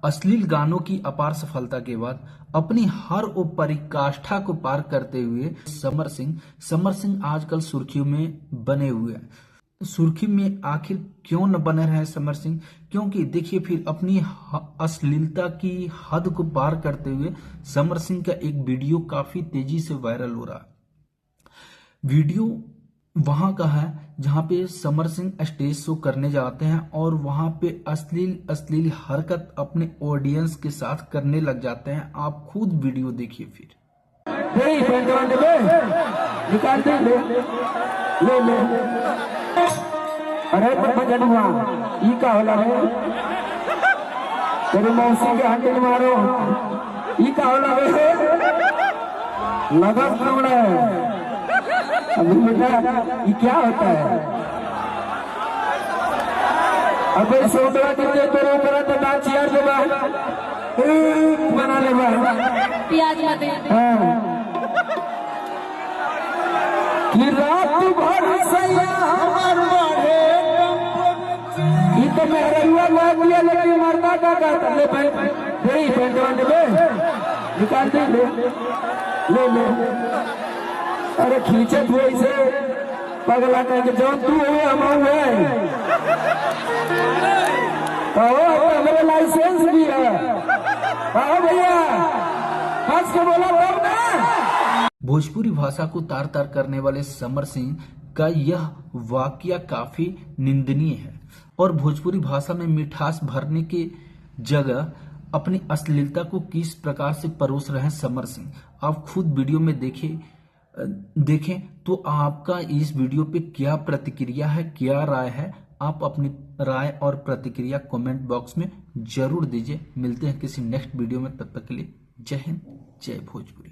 अश्लील गानों की अपार सफलता के बाद अपनी हर पराकाष्ठा को पार करते हुए समर सिंह आजकल सुर्खियों में बने हुए हैं। सुर्खी में आखिर क्यों न बने रहे समर सिंह? क्योंकि देखिए, फिर अपनी अश्लीलता की हद को पार करते हुए समर सिंह का एक वीडियो काफी तेजी से वायरल हो रहा है। वीडियो वहां का है जहां पे समर सिंह स्टेज शो करने जाते हैं और वहां पे अश्लील हरकत अपने ऑडियंस के साथ करने लग जाते हैं। आप खुद वीडियो देखिए। फिर अरे मजनुआ ई का होला रे, तेरी मौसी के हंडिल मारो ई का होला रे, लगन कमड़ा है। अभी बेटा ये क्या होता है? अबे सोचला कितने तेरे ऊपर तो डांस यार देबा बना लेबा प्याज मत कि रात भर सैया हमर बढ़े ई तो मेहरुआ मार दिया, लेकिन मरदा का कहता ले भाई तेरी पेंटवा देबे निकाल दे ले अरे खींचे तू ऐसे पगला कह के जौन तू हुए हम हुए मेरे लाइसेंस भी है भैया, हंस के बोला तब ना। भोजपुरी भाषा को तार तार करने वाले समर सिंह का यह वाकया काफी निंदनीय है और भोजपुरी भाषा में मिठास भरने के जगह अपनी अश्लीलता को किस प्रकार से परोस रहे हैं समर सिंह। आप खुद वीडियो में देखें तो आपका इस वीडियो पे क्या प्रतिक्रिया है, क्या राय है? आप अपनी राय और प्रतिक्रिया कमेंट बॉक्स में जरूर दीजिए। मिलते हैं किसी नेक्स्ट वीडियो में, तब तक के लिए जय हिंद, जय भोजपुरी।